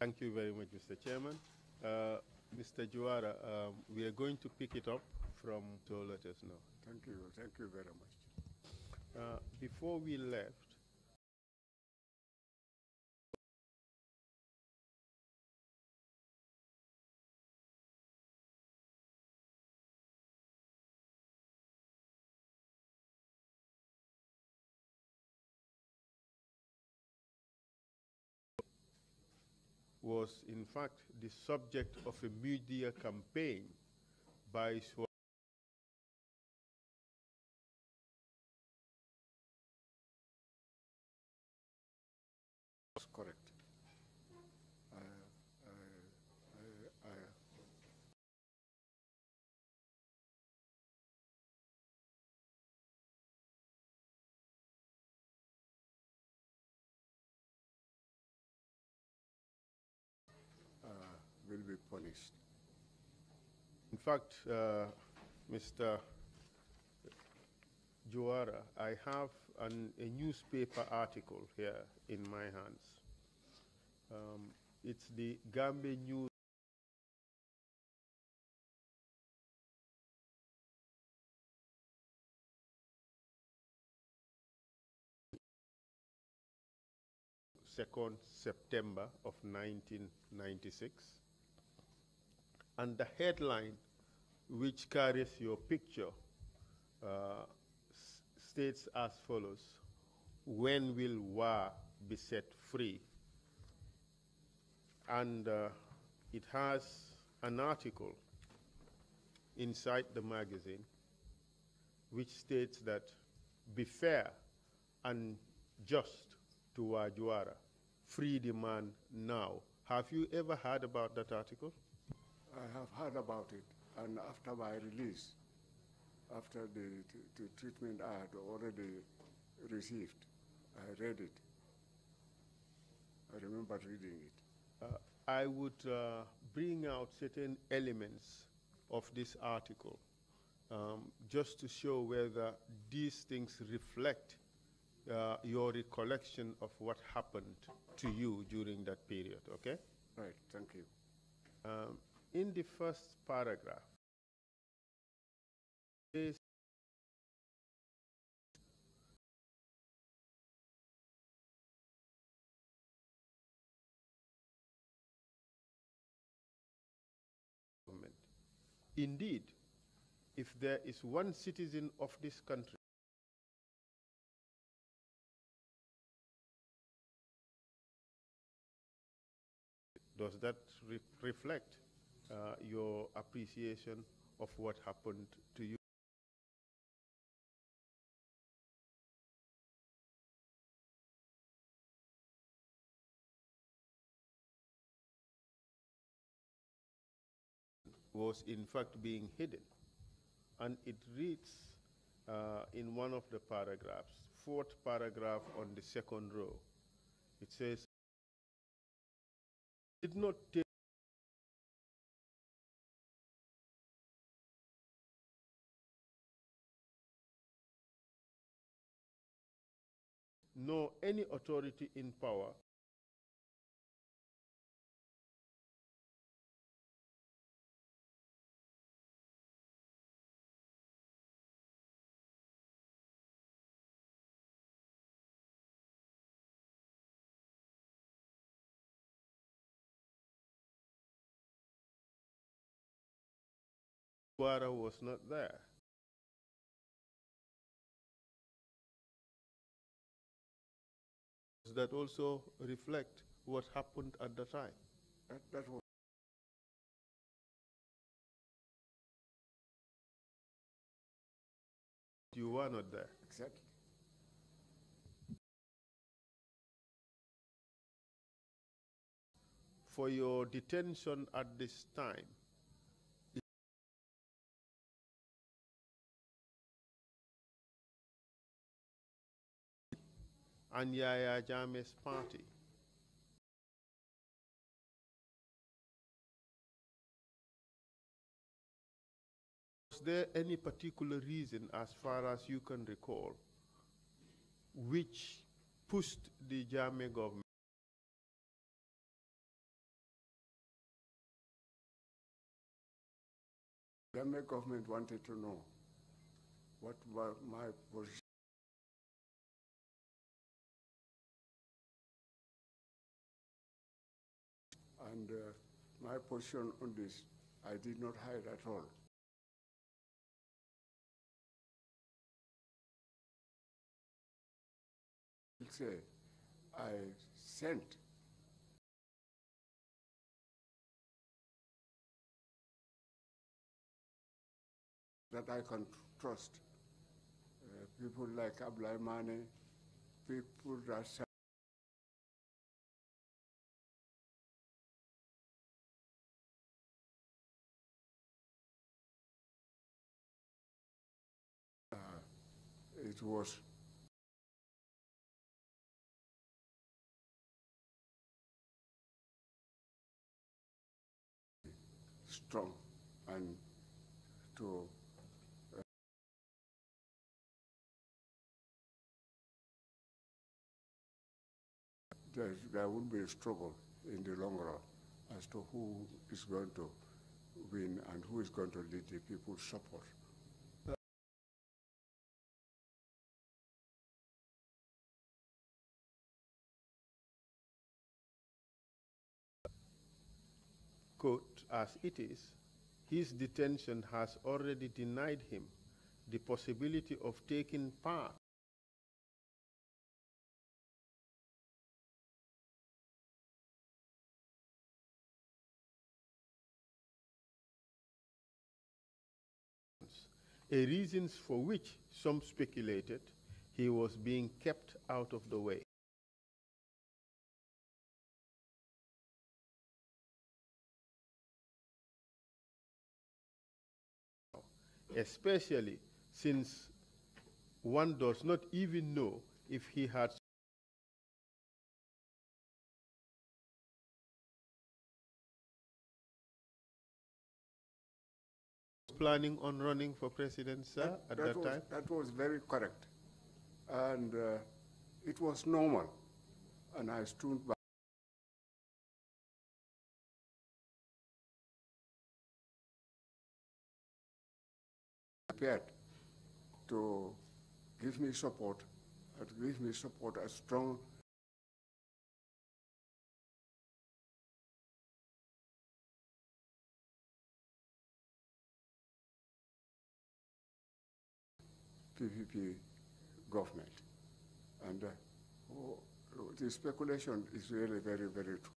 Thank you very much, Mr. Chairman. Mr. Juara, we are going to pick it up from, so let us know. Thank you very much. Before we left, was in fact the subject of a media campaign by That's correct. Will be punished. In fact, Mr. Juara, I have a newspaper article here in my hands. It's the Gambia News September 2nd of 1996. And the headline, which carries your picture, states as follows: when will Wa be set free? And it has an article inside the magazine which states that, be fair and just to Wajuara, free the man now. Have you ever heard about that article? I have heard about it, and after my release, after the treatment I had already received, I read it. I remember reading it. I would bring out certain elements of this article just to show whether these things reflect your recollection of what happened to you during that period, okay? Right, thank you. In the first paragraph, is indeed, if there is one citizen of this country does that reflect your appreciation of what happened to you? Was in fact being hidden. And it reads in one of the paragraphs, fourth paragraph on the second row, it says, did not take nor any authority in power was not there. Does that also reflect what happened at the time? That was You were not there. exactly. For your detention at this time, and Yaya Jammeh's party, was there any particular reason, as far as you can recall, which pushed the Jammeh government Gambia government wanted to know what was my position. And my position on this, I did not hide at all. Say, I sent that I can trust. People like Ablai Mane, people that it was strong and to there would be a struggle in the long run as to who is going to win and who is going to lead the people's support. Quote, as it is, his detention has already denied him the possibility of taking part a reasons for which some speculated he was being kept out of the way. Especially since one does not even know if he had planning on running for president, sir, at that time? That was very correct. And it was normal. And I stood by. Prepared to give me support, as strong PPP government. And the speculation is really very, very true.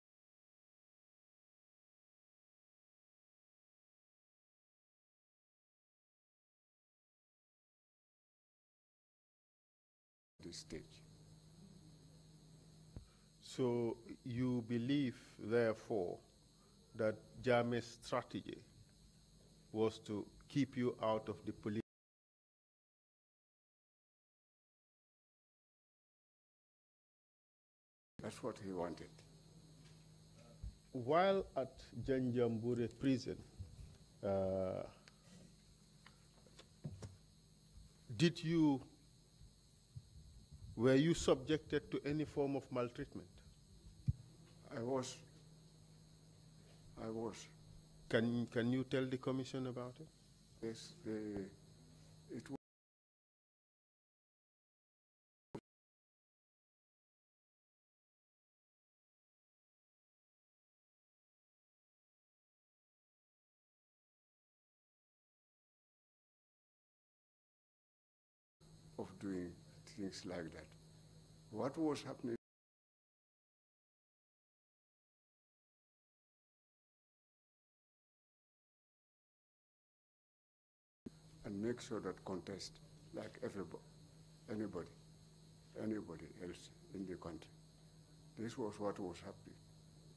This stage. So you believe, therefore, that Jammeh's strategy was to keep you out of the police? That's what he wanted. While at Janjambure prison, were you subjected to any form of maltreatment? I was. Can you tell the commission about it? Yes, it was. Of doing things like that. What was happening? And make sure that contest like anybody else in the country. This was what was happening.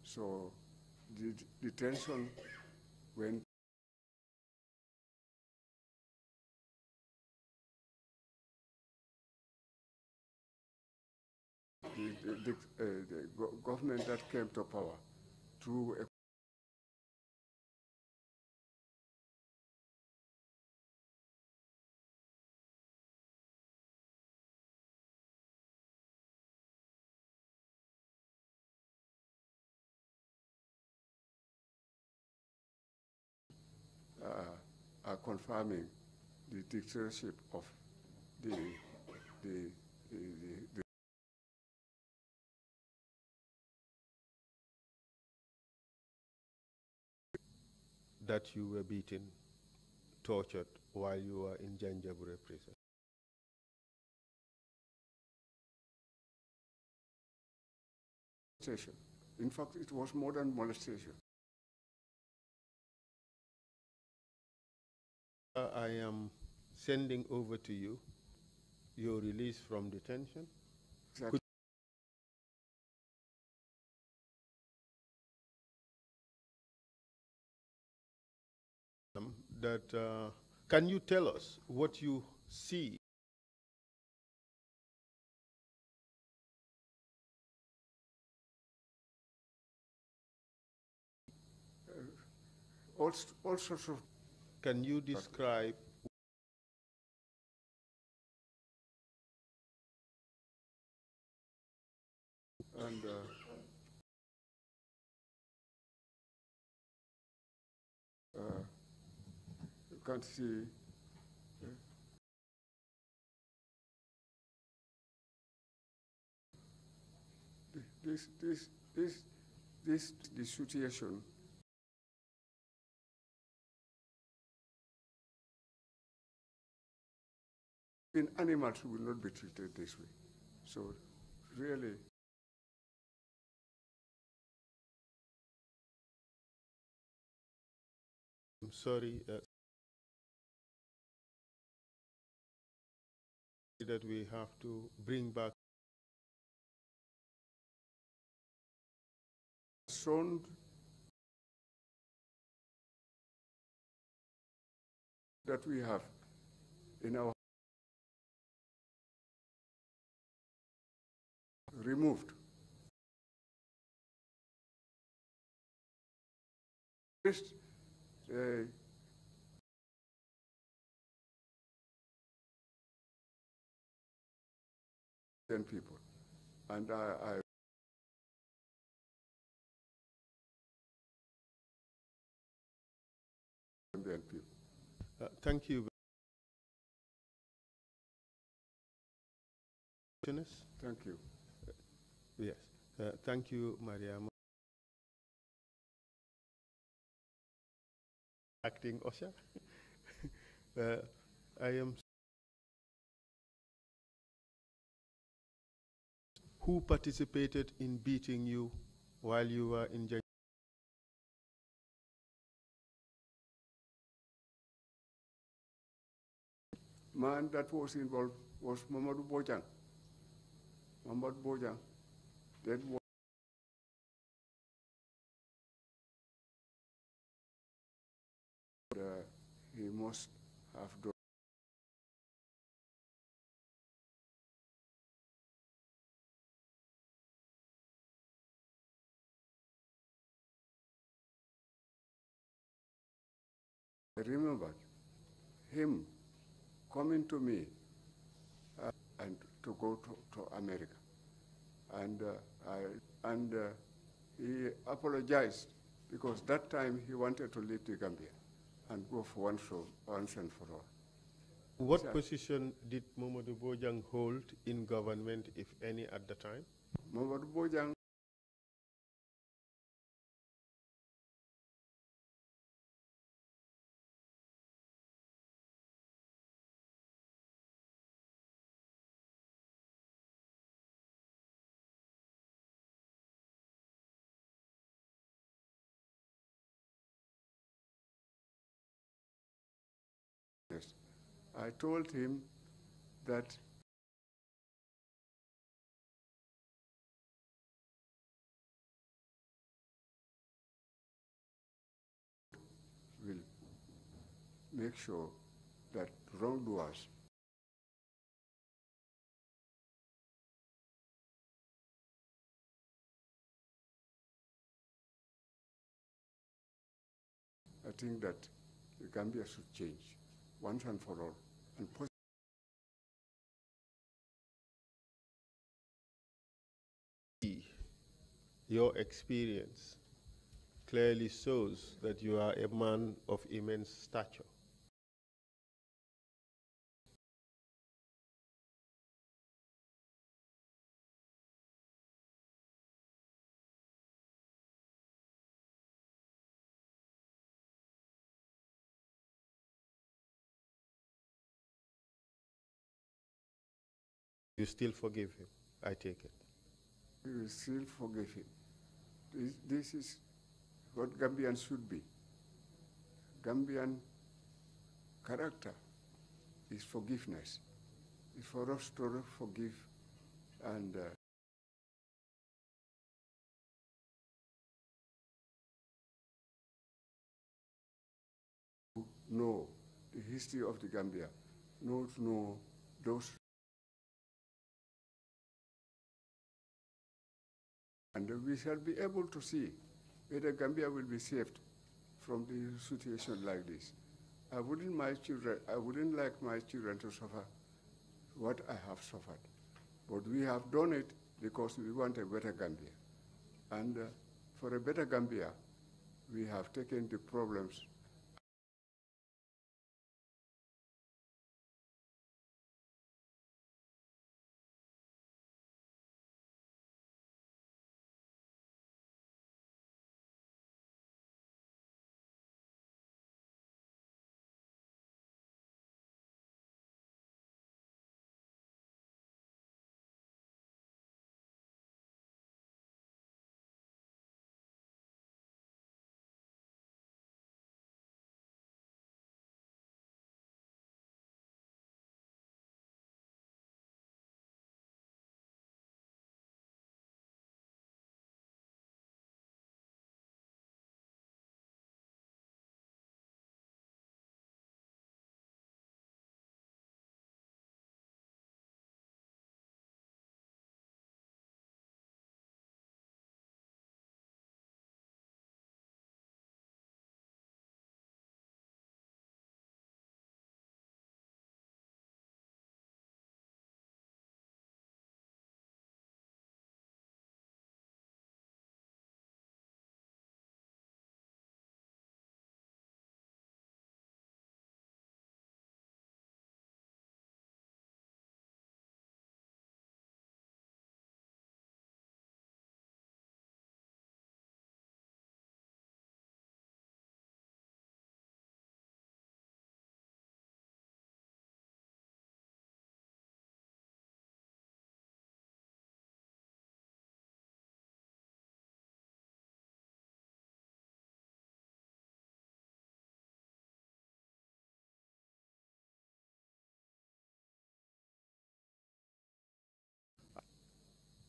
So the tension went. The government that came to power through a are confirming the dictatorship of the that you were beaten, tortured while you were in Janjabure prison? Molestation. In fact, it was more than molestation. I am sending over to you your release from detention. Exactly. Can you tell us what you see? All sorts of. Can you describe And you can see this situation. In animals will not be treated this way. So really, I'm sorry that we have to bring back shown that we have in our removed. First, people, and I people. thank you. Thank you. Yes. Thank you, Mariam. Acting Osha. I am. Who participated in beating you while you were in jail? Man that was involved was Mamadou Bojang. Mamadou Bojang. That was he must have done. I remember him coming to me and to go to America. And, he apologized because that time he wanted to leave the Gambia and go for once and for all. What position did Mamadou Bojang hold in government, if any, at the time? Mamadou Bojang I told him that will make sure that wrongdoers I think that the Gambia should change once and for all. And your experience clearly shows that you are a man of immense stature. You still forgive him, I take it. We will still forgive him. This is what Gambian should be. Gambian character is forgiveness. It's for us to forgive and know the history of the Gambia, know those, and we shall be able to see whether Gambia will be saved from the situation like this. I wouldn't like my children to suffer what I have suffered. But we have done it because we want a better Gambia. And for a better Gambia, we have taken the problems.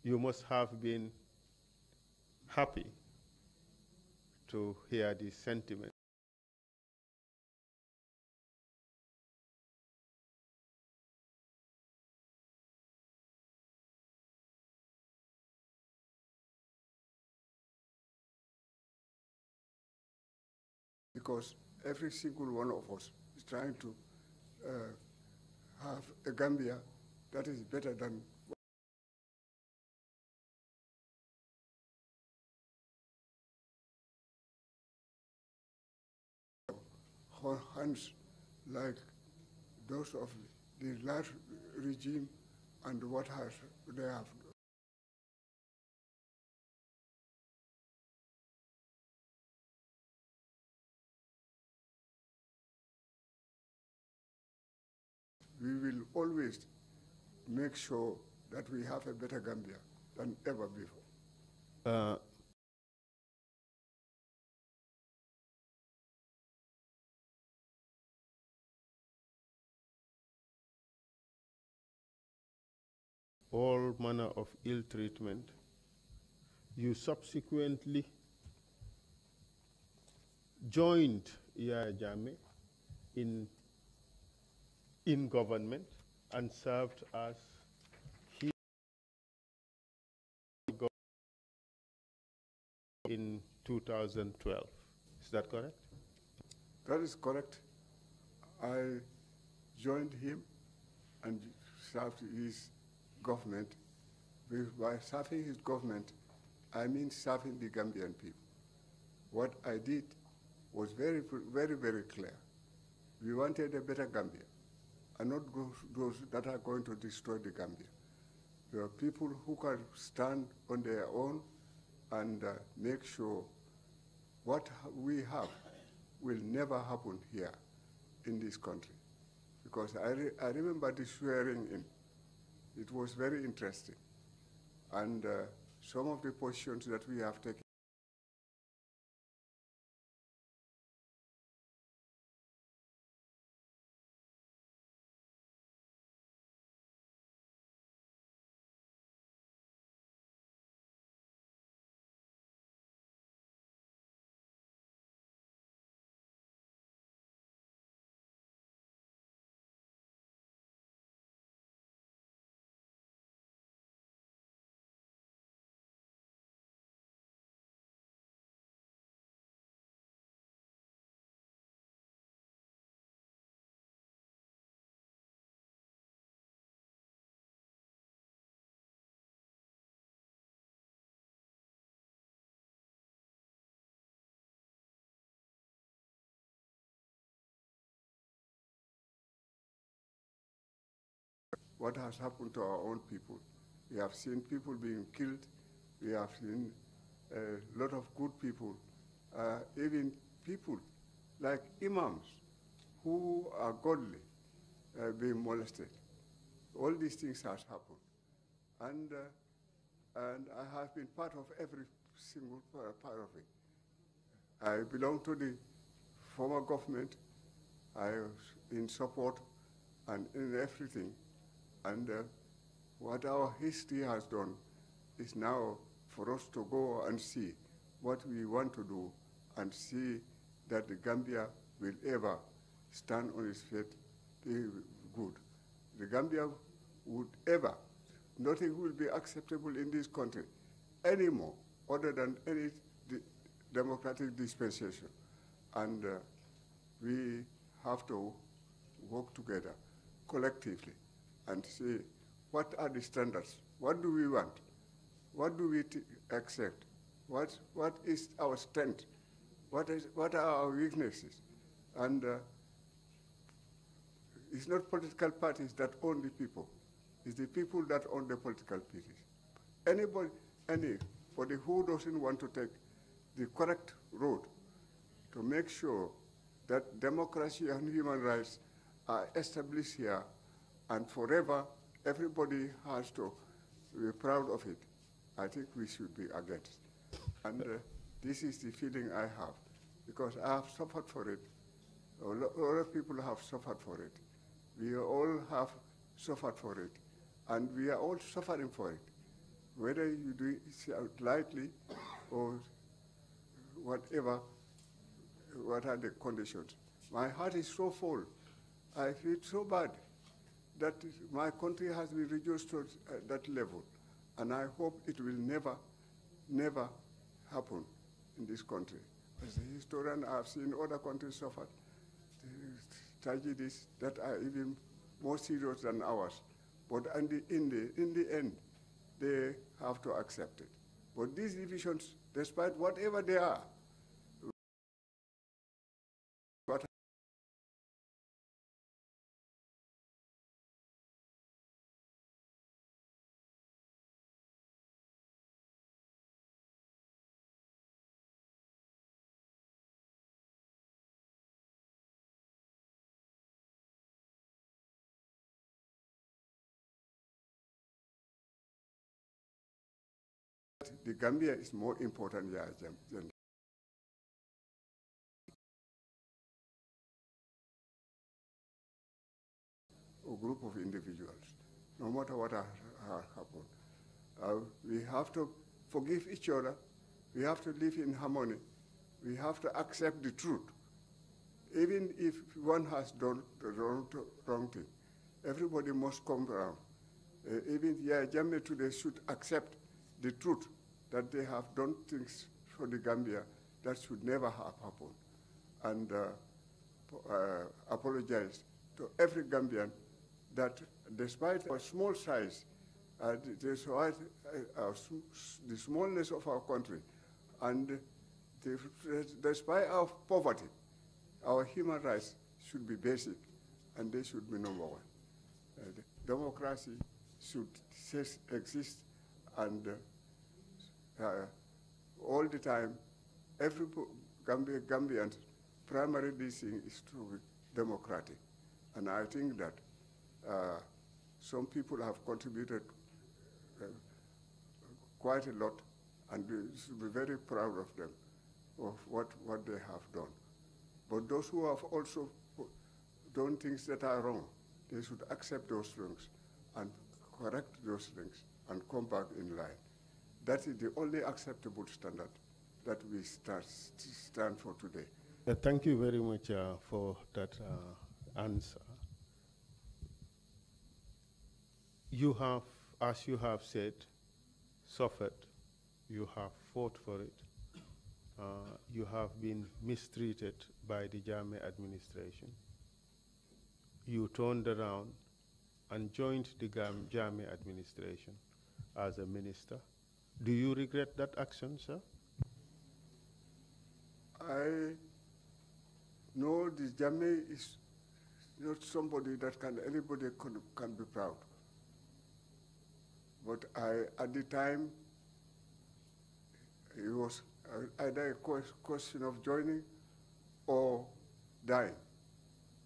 You must have been happy to hear this sentiment. Because every single one of us is trying to have a Gambia that is better than hands like those of the last regime and what they have. We will always make sure that we have a better Gambia than ever before. All manner of ill treatment. You subsequently joined Yahya Jammeh in government and served as his governor in 2012. Is that correct? That is correct. I joined him and served his government. By serving his government, I mean serving the Gambian people. What I did was very, very, very clear. We wanted a better Gambia, and not those that are going to destroy the Gambia. There are people who can stand on their own and make sure what we have will never happen here in this country. Because I remember the swearing in. It was very interesting. And some of the positions that we have taken what has happened to our own people. We have seen people being killed. We have seen a lot of good people, even people like imams who are godly being molested. All these things has happened. And I have been part of every single part of it. I belong to the former government. I was in support and in everything. And what our history has done is now for us to go and see what we want to do and see that the Gambia will ever stand on its feet good. The Gambia would ever, nothing will be acceptable in this country anymore other than any democratic dispensation. And we have to work together collectively and see what are the standards, what do we want, what do we accept, what is our strength, what are our weaknesses. And it's not political parties that own the people, it's the people that own the political parties. Anybody who doesn't want to take the correct road to make sure that democracy and human rights are established here and forever, everybody has to be proud of it, I think we should be against. And this is the feeling I have, because I have suffered for it. A lot of people have suffered for it. We all have suffered for it, and we are all suffering for it. Whether you do it lightly or whatever, what are the conditions. My heart is so full. I feel so bad that my country has been reduced to that level. And I hope it will never, never happen in this country. As a historian, I have seen other countries suffer tragedies that are even more serious than ours. But in the end, they have to accept it. But these divisions, despite whatever they are, the Gambia is more important than a group of individuals, no matter what has happened. We have to forgive each other. We have to live in harmony. We have to accept the truth. Even if one has done the wrong thing, everybody must come around. Even Jammeh today should accept the truth that they have done things for the Gambia that should never have happened, and apologize to every Gambian that despite our small size, the smallness of our country, and despite our poverty, our human rights should be basic, and they should be number one. Democracy should exist, and all the time, every Gambian's primary thing is to be democratic. And I think that some people have contributed quite a lot, and we should be very proud of them, of what they have done. But those who have also done things that are wrong, they should accept those things and correct those things and come back in line. That is the only acceptable standard that we stand for today. Thank you very much for that answer. You have, as you have said, suffered. You have fought for it. You have been mistreated by the Jammeh administration. You turned around and joined the Jammeh administration as a minister. Do you regret that action, sir? I know the Jammeh is not somebody that anybody can be proud. But at the time, it was either a question of joining or dying.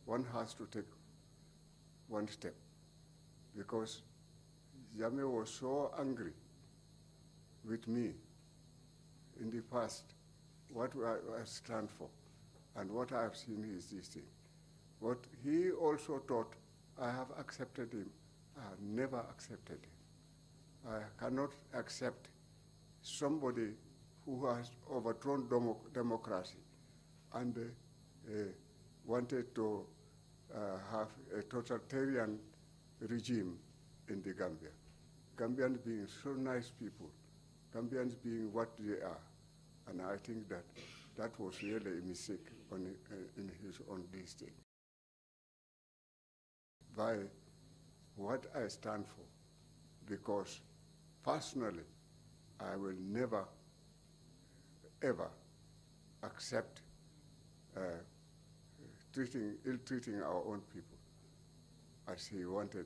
One has to take one step, because Jammeh was so angry with me in the past, what I stand for, and what I have seen is this thing. But he also thought I have accepted him. I have never accepted him. I cannot accept somebody who has overthrown democracy and wanted to have a totalitarian regime in the Gambia. Gambians being so nice people, Gambians being what they are. And I think that was really a mistake in his own this thing. By what I stand for, because personally, I will never, ever accept ill-treating our own people as he wanted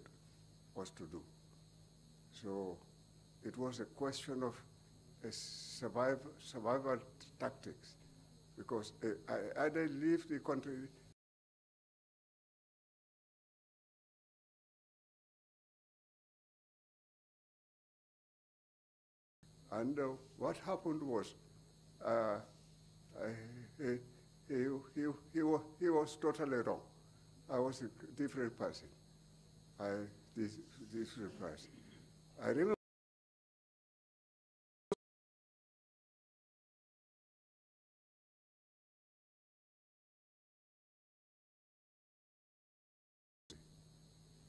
us to do. So it was a question of survival tactics, because I either leave the country and what happened was he was totally wrong. I was a different person. Different person. I remember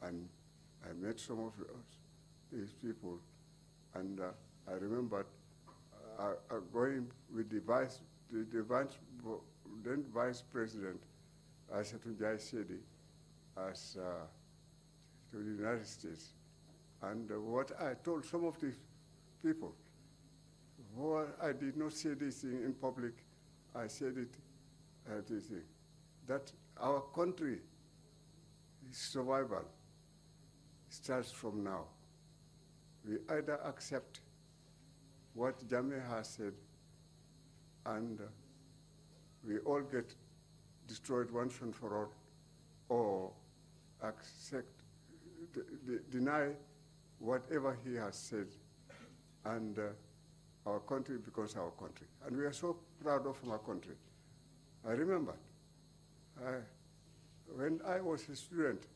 and I met some of these people, and I remembered going with the then Vice President, Asatunjai Sedi, as to the United States. And what I told some of these people, I did not say this thing in public, I said it this thing, that our country survival starts from now. We either accept what Jammeh has said and we all get destroyed once and for all, or accept, deny whatever he has said, and our country becomes our country. And we are so proud of our country. I remember when I was a student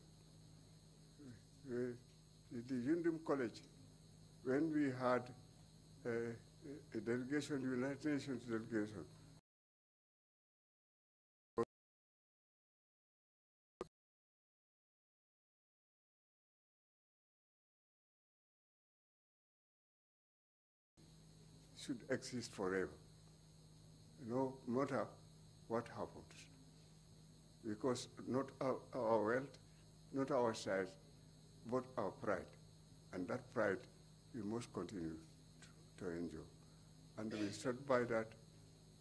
at the Yundum College, when we had a delegation, United Nations delegation, should exist forever, no matter what happens. Because not our wealth, not our size, but our pride. And that pride we must continue to enjoy. And we stood by that,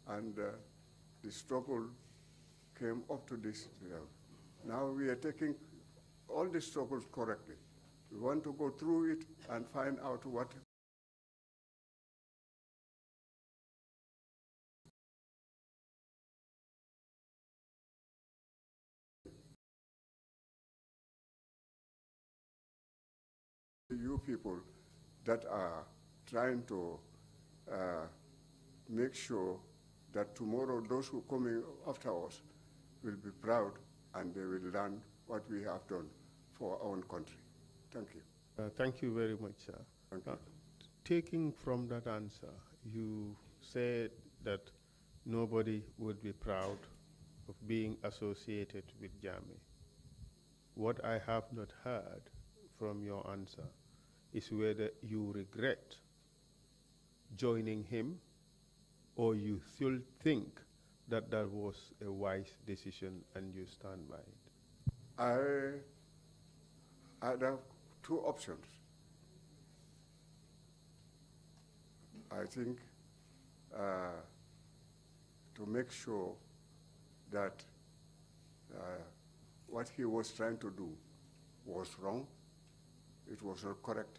and the struggle came up to this level. Now we are taking all the struggles correctly. We want to go through it and find out what You people that are trying to make sure that tomorrow those who are coming after us will be proud and they will learn what we have done for our own country. Thank you. Thank you very much, sir. Thank you. Taking from that answer, you said that nobody would be proud of being associated with Jammeh. What I have not heard from your answer is whether you regret joining him or you still think that that was a wise decision and you stand by it. I have two options. I think to make sure that what he was trying to do was wrong, it was not correct,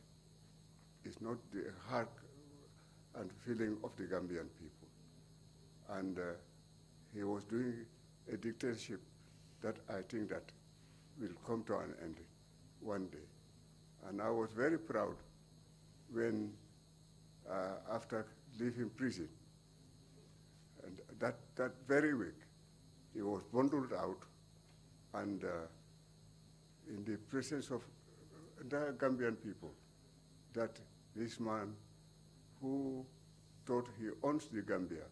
it's not the heart and feeling of the Gambian people. And he was doing a dictatorship that I think that will come to an end one day. And I was very proud when, after leaving prison, and that very week, he was bundled out, and in the presence of the Gambian people, that this man who thought he owns the Gambia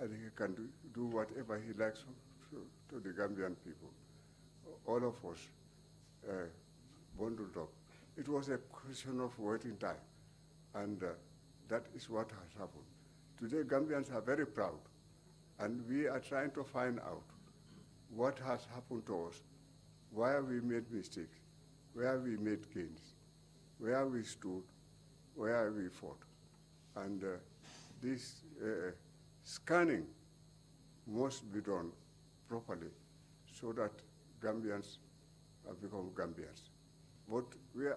and he can do whatever he likes to the Gambian people, all of us bundled up. It was a question of waiting time, and that is what has happened. Today, Gambians are very proud, and we are trying to find out what has happened to us, where we made mistakes, where we made gains, where we stood, where we fought. And this scanning must be done properly so that Gambians have become Gambians. But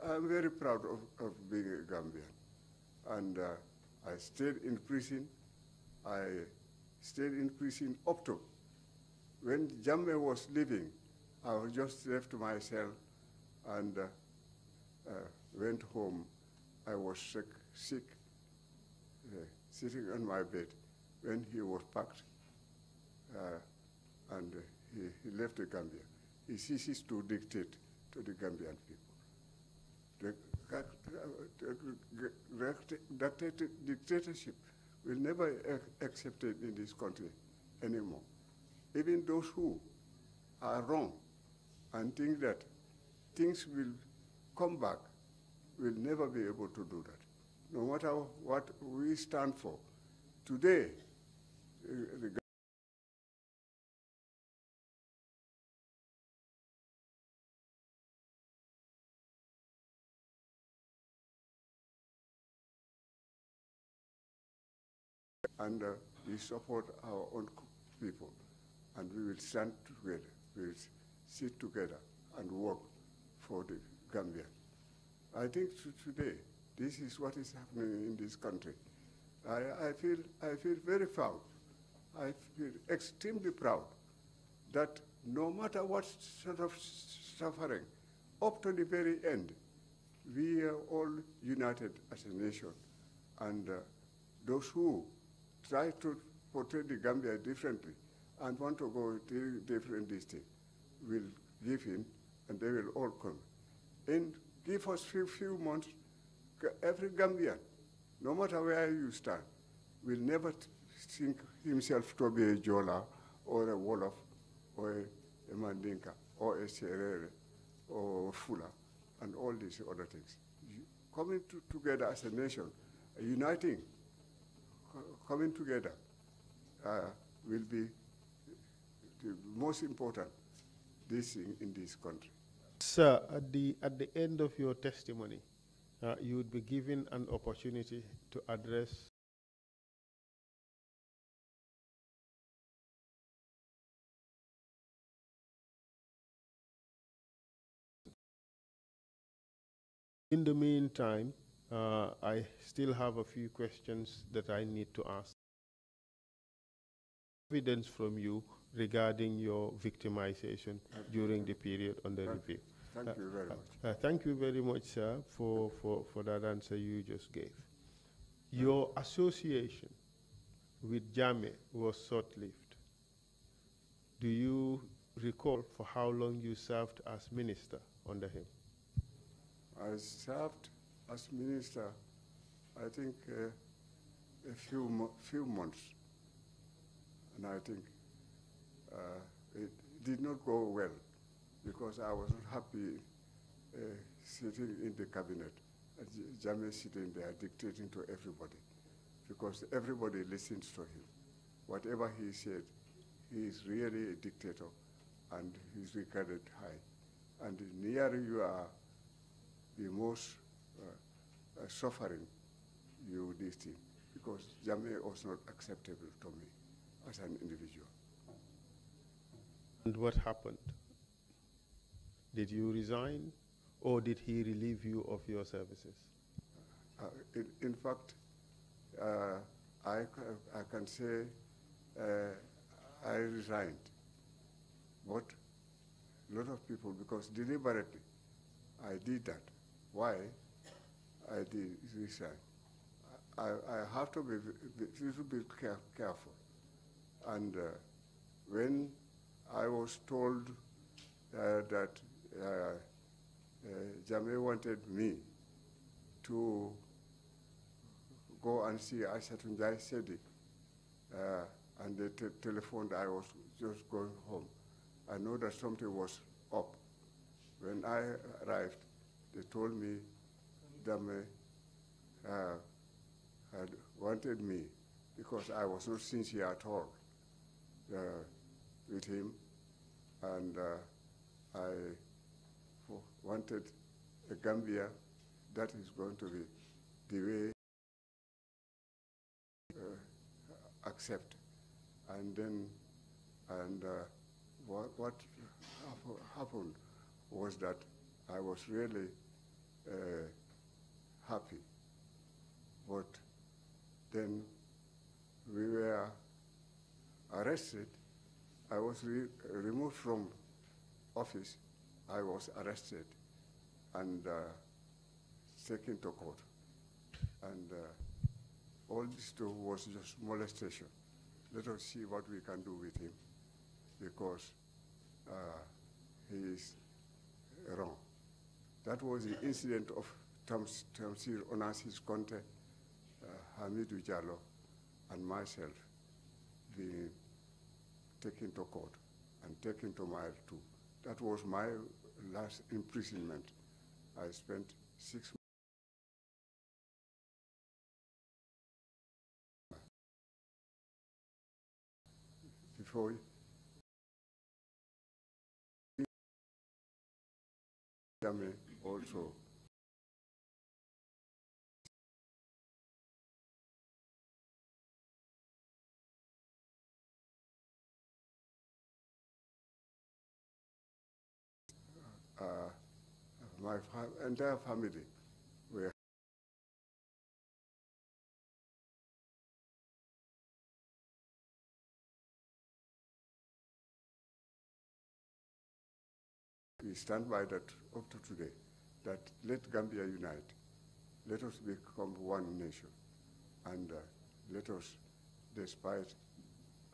I'm very proud of being a Gambian. And I stayed in prison. I stayed in prison up to when Jammeh was leaving. I was just left to myself and went home. I was sick, sitting on my bed when he was packed, and he left the Gambia. He ceases to dictate to the Gambian people. The dictatorship will never be accepted in this country anymore. Even those who are wrong and think that things will come back will never be able to do that. No matter what we stand for. Today, the and we support our own people, and we will stand together, we will sit together and work for the Gambia. I think today, this is what is happening in this country. I feel very proud. I feel extremely proud that no matter what sort of suffering, up to the very end, we are all united as a nation. And those who try to portray the Gambia differently and want to go to different districts will give in, and they will all come. And give us few months, every Gambian, no matter where you stand, will never think himself to be a Jola or a Wolof or a Mandinka or a Serere or Fula and all these other things. Coming together as a nation, uniting, coming together will be the most important thing in this country. Sir, at the end of your testimony, you would be given an opportunity to address in the meantime, I still have a few questions that I need to ask. Evidence from you regarding your victimization during the period under review. Thank you very much. Thank you very much, sir, for that answer you just gave. Your association with Jammeh was short-lived. Do you recall for how long you served as minister under him? I served as minister, I think, a few months, and I think it did not go well because I was not happy sitting in the cabinet, Jammeh sitting there dictating to everybody, because everybody listens to him. Whatever he said, he is really a dictator, and he's regarded high. And the nearer you are, the most suffering you this thing, because Jammeh was not acceptable to me as an individual. And what happened? Did you resign, or did he relieve you of your services? In fact, I can say I resigned, but a lot of people, because deliberately I did that. Why I did resign? I have to be a little bit careful. And when I was told that Jammeh wanted me to go and see Aishatunjai Sedi, and they telephoned, I was just going home. I know that something was up. When I arrived, they told me Jammeh had wanted me because I was not sincere at all with him, and I wanted a Gambia that is going to be the way accept. And then, what happened was that I was really happy. But then we were arrested. I was removed from office. I was arrested and taken to court. And all this too was just molestation. Let us see what we can do with him, because he is wrong. That was the incident of Tamsir Onassis Conte, Hamidou Jallo, and myself being taken to court and taken to Mile 2. That was my last imprisonment. I spent 6 months. Before Jammeh also my entire family were we stand by that up to today, that let Gambia unite. Let us become one nation. And let us, despite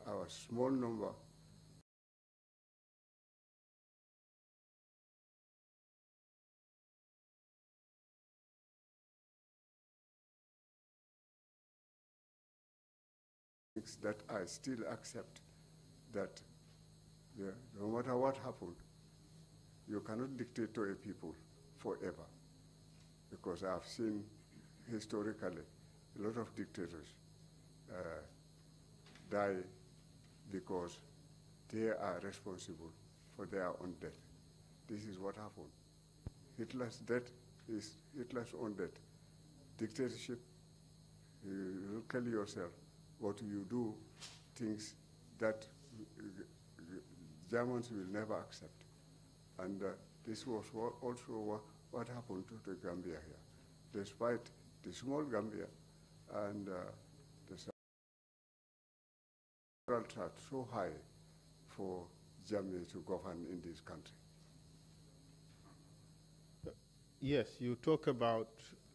our small number, that I still accept that no matter what happened, you cannot dictate to a people forever. Because I've seen historically a lot of dictators die because they are responsible for their own death. This is what happened. Hitler's death is Hitler's own death. Dictatorship, you kill yourself, but you do things that Germans will never accept. And this was also what happened to the Gambia here. Despite the small Gambia and the moral threat so high for Jammeh to govern in this country. Yes, you talk about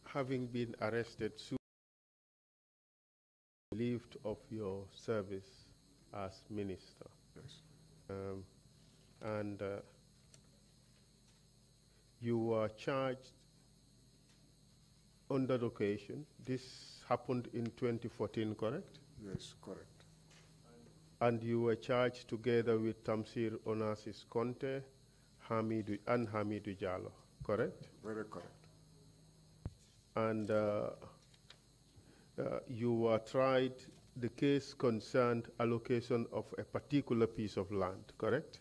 having been arrested soon relieved of your service as minister. Yes. Um, and you were charged on that occasion. This happened in 2014, correct? Yes, correct. And you were charged together with Tamsir Onassis Conte and Hamidou Jallo, correct? Very correct. And you were tried, the case concerned allocation of a particular piece of land, correct?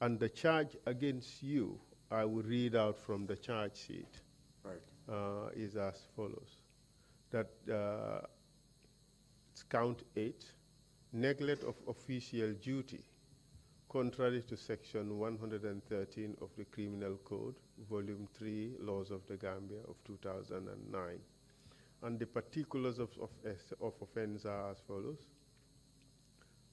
And the charge against you, I will read out from the charge sheet, Right. is as follows. That it's count 8, neglect of official duty, contrary to section 113 of the Criminal Code, volume 3, Laws of the Gambia of 2009. And the particulars of offense are as follows.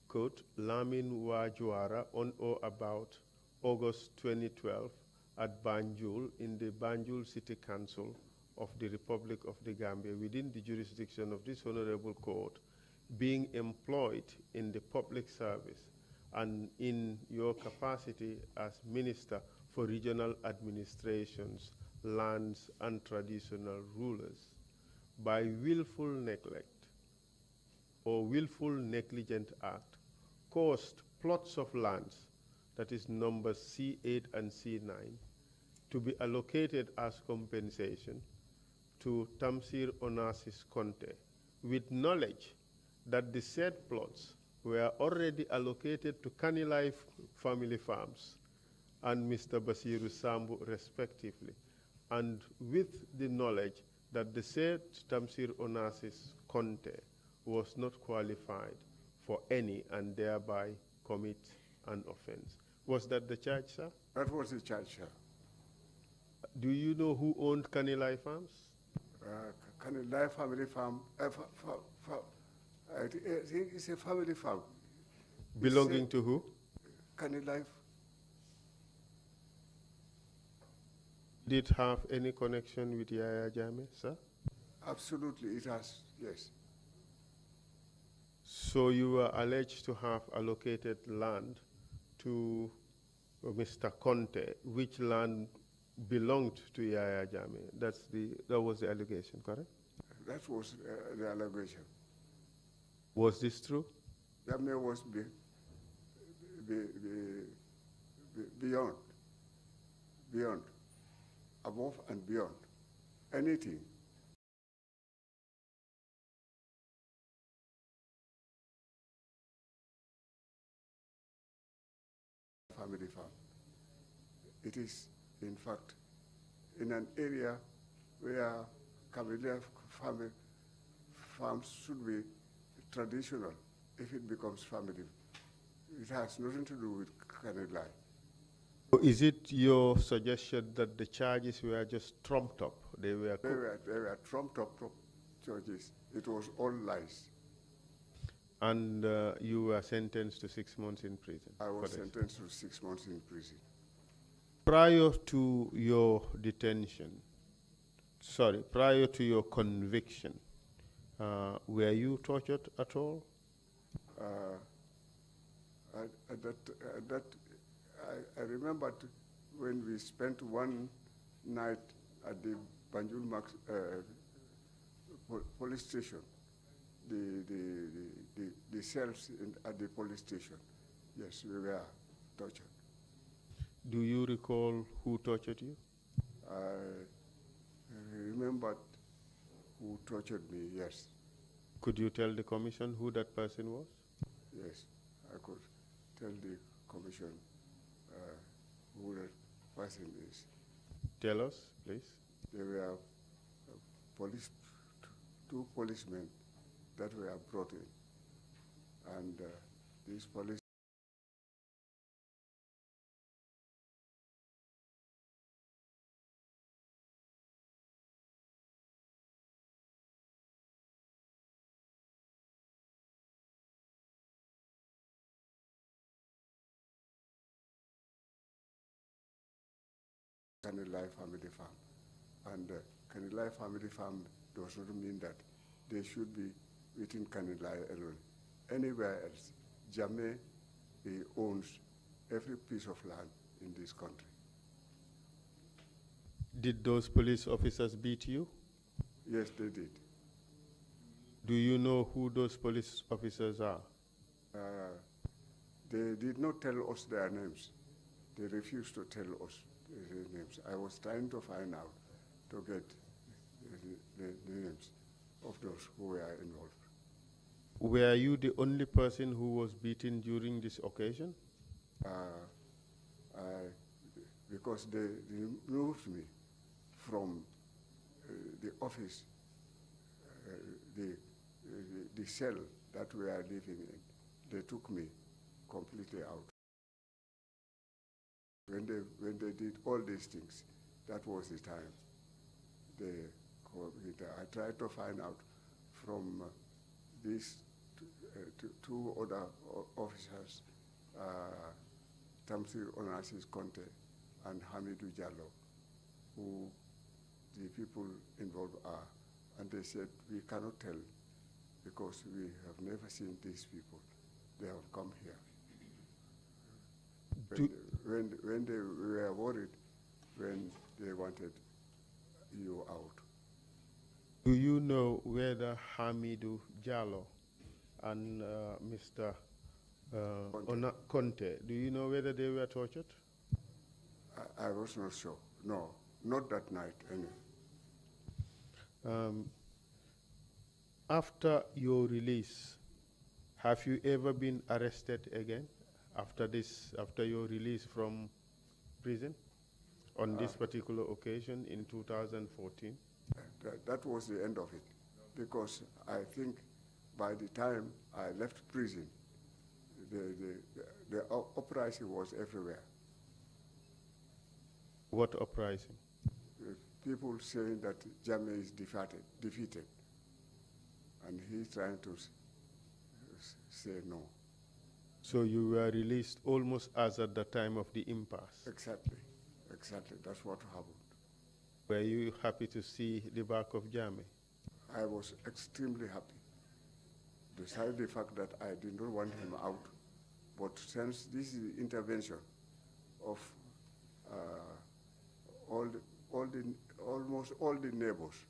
Quote, Lamin Wajuara on or about August 2012 at Banjul in the Banjul City Council of the Republic of the Gambia within the jurisdiction of this Honorable Court, being employed in the public service and in your capacity as Minister for Regional Administrations, Lands and Traditional Rulers, by willful neglect or willful negligent act, caused plots of lands, that is numbers C8 and C9, to be allocated as compensation to Tamsir Onassis Conte, with knowledge that the said plots were already allocated to Kanilai Family Farms and Mr. Basiru Sambu respectively, and with the knowledge that the said Tamsir Onassis Conte was not qualified for any and thereby commit an offense. Was that the charge, sir? That was the charge, sir. Do you know who owned Kanilai Farms? Kanilai Family Farm, I think it's a family farm. Belonging to who? Kanilai. Did it have any connection with Yaya Jammeh, sir? Absolutely, it has, yes. So you were alleged to have allocated land to Mr. Conte, which land belonged to Yaya Jammeh. That was the allegation, correct? That was the allegation. Was this true? Jammeh was beyond, above and beyond, anything. Family farm. It is, in fact, in an area where Kabilia family farms should be traditional if it becomes family. It has nothing to do with Kanilai. Is it your suggestion that the charges were just trumped up? They were trumped up charges. It was all lies. And you were sentenced to 6 months in prison? I was sentenced to 6 months in prison. Prior to your detention, prior to your conviction, were you tortured at all? I remember when we spent one night at the Banjul police station, the cells at the police station. Yes, we were tortured. Do you recall who tortured you? I remembered who tortured me, yes. Could you tell the commission who that person was? Yes, I could tell the commission who that person is. Tell us, please. There were two policemen that were brought in, and these police Kanilai family farm. And Kanilai family farm does not mean that they should be within Kanilai alone. Anywhere else, Jame owns every piece of land in this country. Did those police officers beat you? Yes, they did. Do you know who those police officers are? They did not tell us their names. They refused to tell us their names. I was trying to find out to get the names of those who were involved. Were you the only person who was beaten during this occasion? Because they removed me from the office, the cell that we are living in. They took me completely out. When they did all these things, that was the time. I tried to find out from these two other officers, Tamsir Onassis Conte and Hamidou Jallo, who the people involved are. And they said, we cannot tell because we have never seen these people. They have come here. When they were worried, when they wanted you out. Do you know whether Hamidou Jallo and Mr. Conte, do you know whether they were tortured? I was not sure. No, not that night anyway. After your release, have you ever been arrested again after your release from prison on this particular occasion in 2014? That was the end of it, because I think by the time I left prison, the uprising was everywhere. What uprising? People saying that Jammeh is defeated, and he's trying to say no. So you were released almost as at the time of the impasse? Exactly, that's what happened. Were you happy to see the back of Jammeh? I was extremely happy, besides the fact that I did not want him out, but since this is the intervention of almost all the neighbors,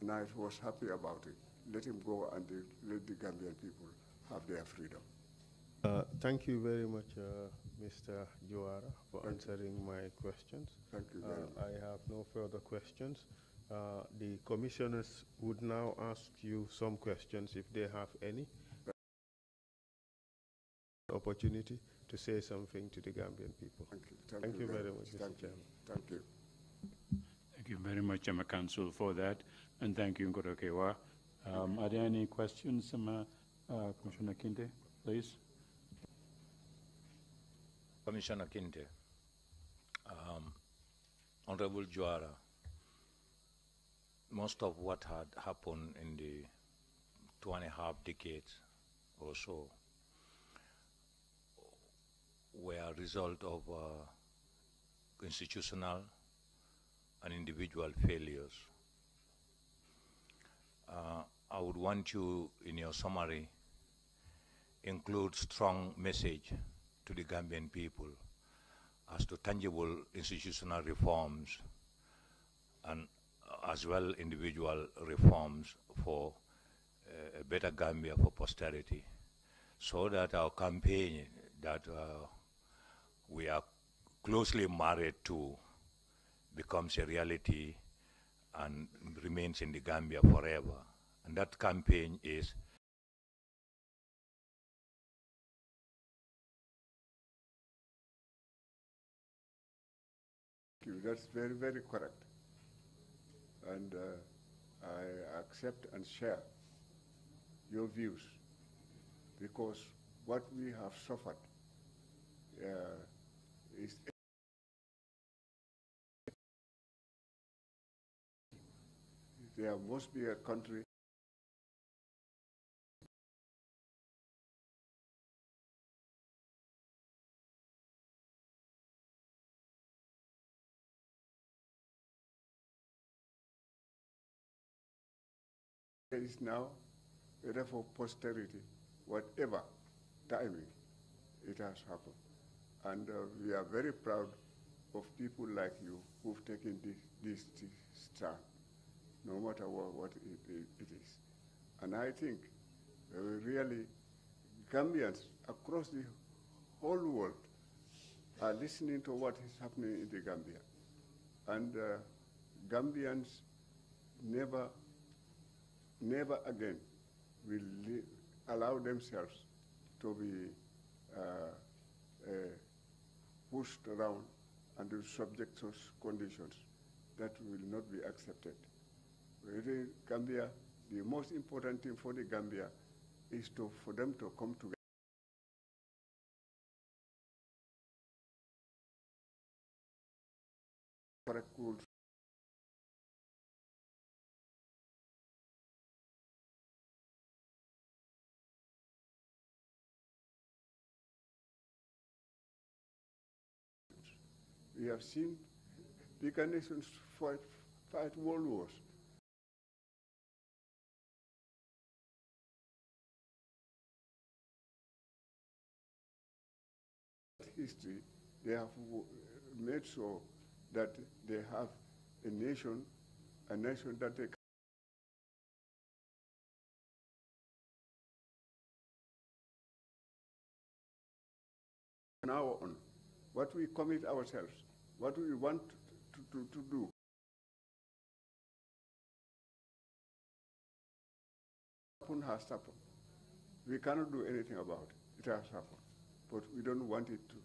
and I was happy about it. Let him go and let the Gambian people have their freedom. Thank you very much, Mr. Joara, for answering my questions. Thank you very much. I have no further questions. The commissioners would now ask you some questions if they have any. Opportunity to say something to the Gambian people. Thank you. Thank you very much, Mr. Chairman. Thank you. Thank you very much, Council, for that, and thank you, Nkorokewa. Are there any questions, Commissioner Kinte, please? Commissioner Kinte, Honorable Joara, most of what had happened in the 2.5 decades or so were a result of institutional and individual failures. I would want you, in your summary, include strong message to the Gambian people as to tangible institutional reforms and as well individual reforms for a better Gambia for posterity, so that our campaign that we are closely married to becomes a reality and remains in the Gambia forever. And that campaign is That's very, very correct. And I accept and share your views, because what we have suffered is there must be a country It is now, whether for posterity, whatever timing, it has happened. And we are very proud of people like you who've taken this stand, no matter what it is. And I think really Gambians across the whole world are listening to what is happening in the Gambia. And Gambians never again will allow themselves to be pushed around and to subject to conditions that will not be accepted. Really, Gambia, the most important thing for the Gambia is for them to come together. For a cool we have seen bigger nations fight world wars. History, they have made sure that they have a nation that they now on what we commit ourselves, what we want to do. Has happened. We cannot do anything about it. It has happened. But we don't want it to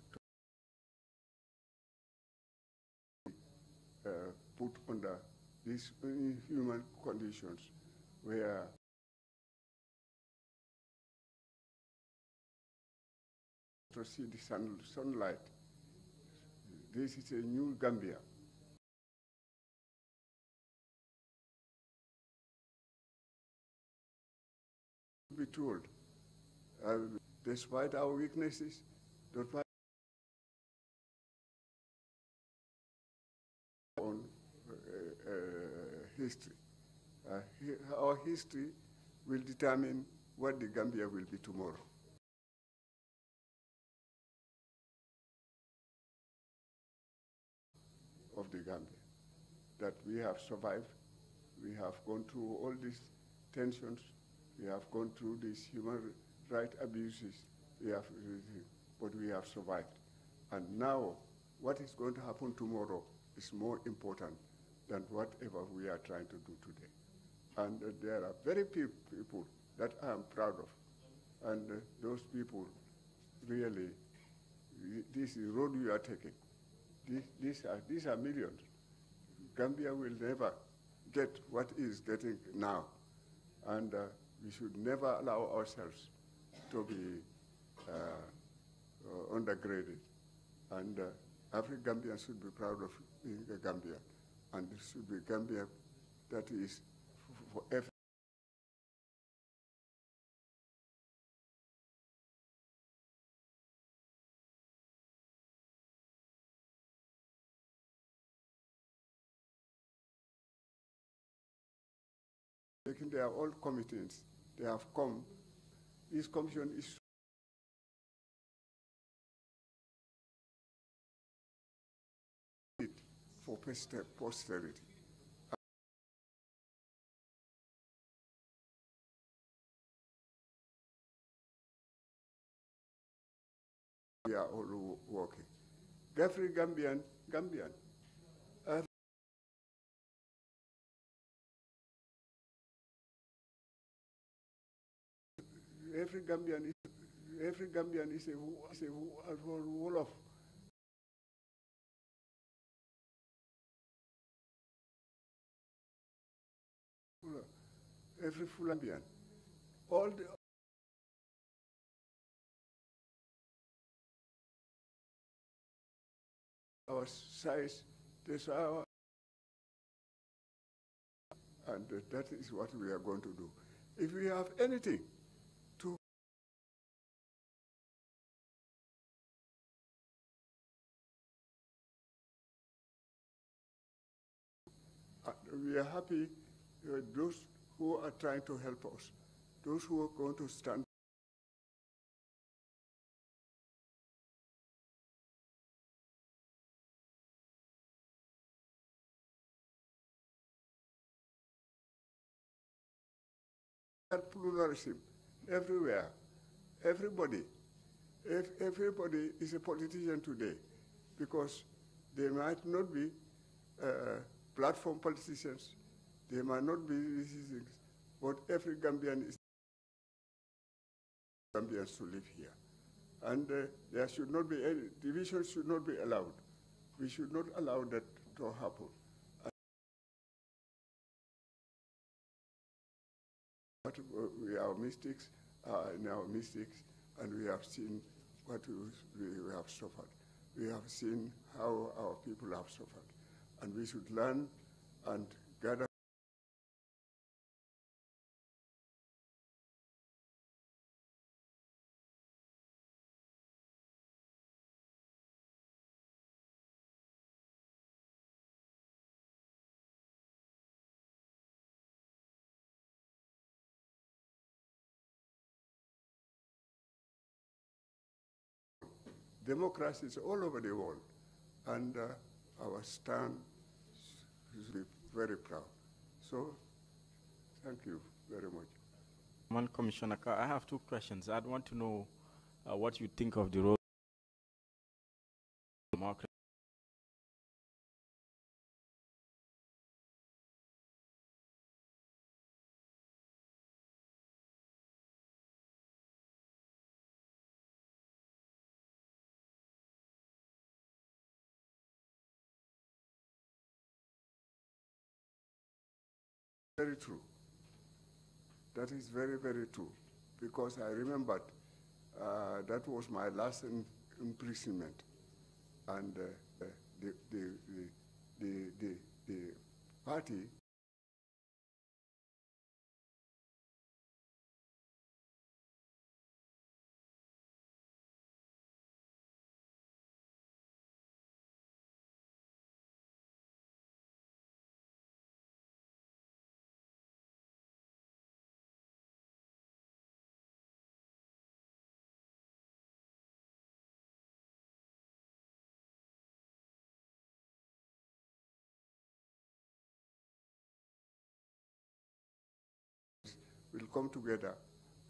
put under these inhuman conditions where to see the sunlight. This is a new Gambia. Be told, despite our weaknesses, despite on history, our history will determine what the Gambia will be tomorrow. Of the Gambia, that we have survived, we have gone through all these tensions, we have gone through these human rights abuses, but we have survived. And now, what is going to happen tomorrow is more important than whatever we are trying to do today. And there are very few people that I am proud of. And those people really, this is the road we are taking. These are millions. Gambia will never get what is getting now. And we should never allow ourselves to be undergraded. And every Gambian should be proud of being a Gambian. And it should be Gambia that is forever. Taking their old committees, they have come. This commission is for posterity. We are all working. Every Gambian. Every Gambian is a wall of every full Gambian. All the our size, this our, and that is what we are going to do. If we have anything to we are happy those who are trying to help us, those who are going to stand pluralism everywhere. Everybody. Everybody is a politician today because they might not be platform politicians, they might not be these things, but every Gambian is Gambians to live here. And there should not be any divisions should not be allowed. We should not allow that to happen. But we are mistakes, in our mistakes, and we have seen what we have suffered. We have seen how our people have suffered. And we should learn and gather. Democracy is all over the world, and our stand is very proud. So, thank you very much. Commissioner, I have two questions. I'd want to know what you think of the role of democracy. Very true. That is very, very true. Because I remembered that was my last imprisonment. And the party will come together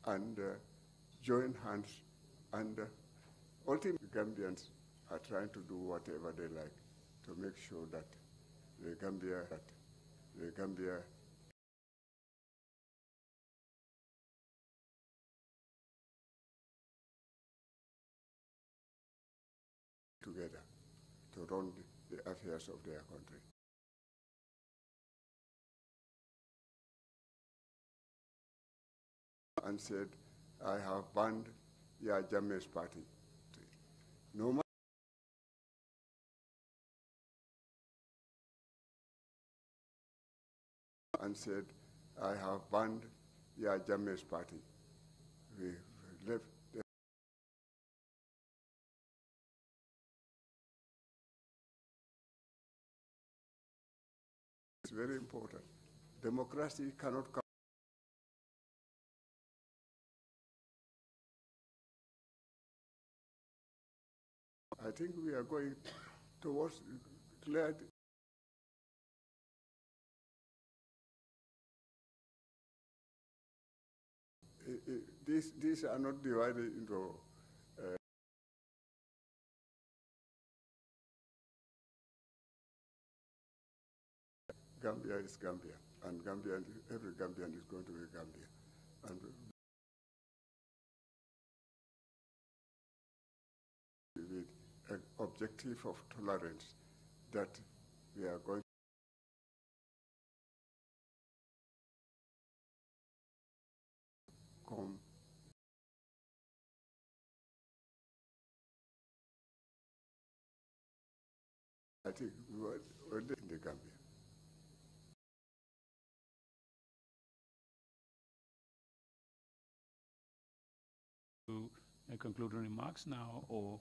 and join hands, and ultimately Gambians are trying to do whatever they like to make sure that the Gambia together to run the affairs of their country. And said, I have banned Jammeh's party. No matter and said, I have banned Jammeh's party. We left. It's very important. Democracy cannot come. I think we are going towards clear. These are not divided into Gambia is Gambia, and every Gambian is going to be Gambia. And with an objective of tolerance that we are going to come I think we were in the Gambia. To concluding remarks now, or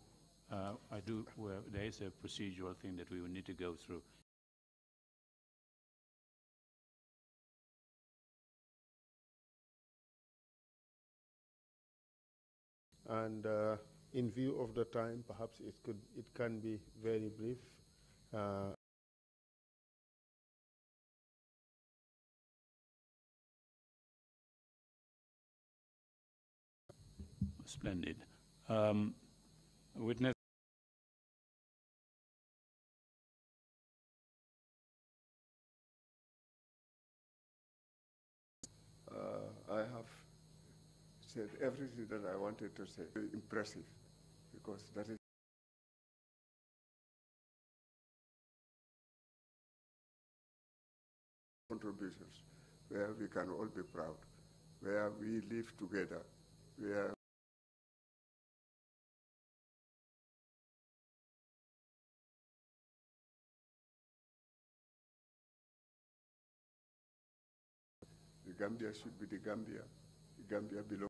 there is a procedural thing that we will need to go through. And in view of the time, perhaps it can be very brief. Splendid. Witness. I have said everything that I wanted to say. Impressive, because that is contributions where we can all be proud, where we live together, where the Gambia should be the Gambia. The Gambia belongs.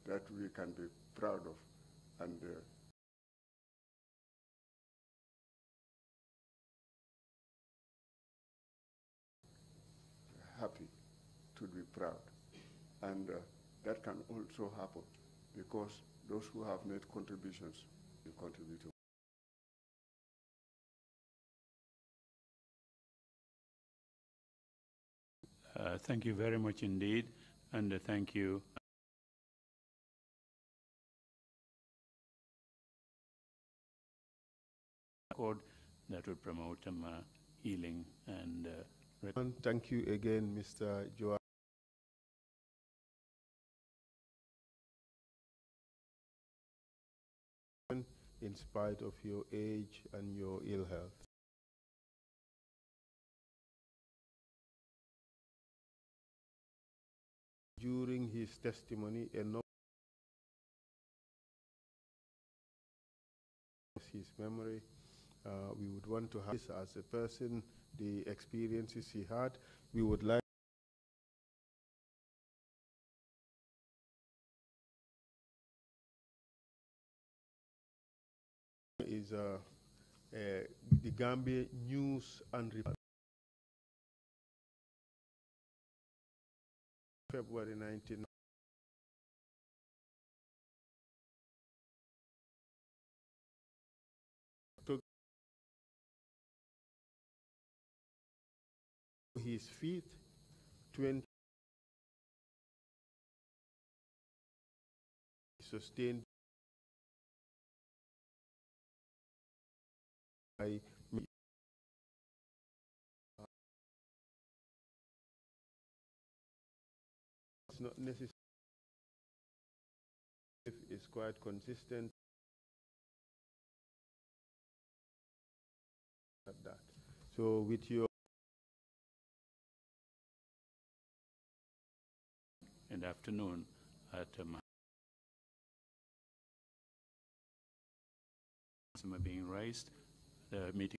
That we can be proud of, and happy to be proud. And that can also happen because those who have made contributions will contribute to. Thank you very much indeed, and thank you. That would promote healing and. Thank you again, Mr. Joa. In spite of your age and your ill health. During his testimony, his memory, we would want to have this as a person, the experiences he had. We would like is the Gambia News and Report. February 19. His feet, 20 sustained by it's not necessary, it's quite consistent at that. So with your in the afternoon at being raised, the meeting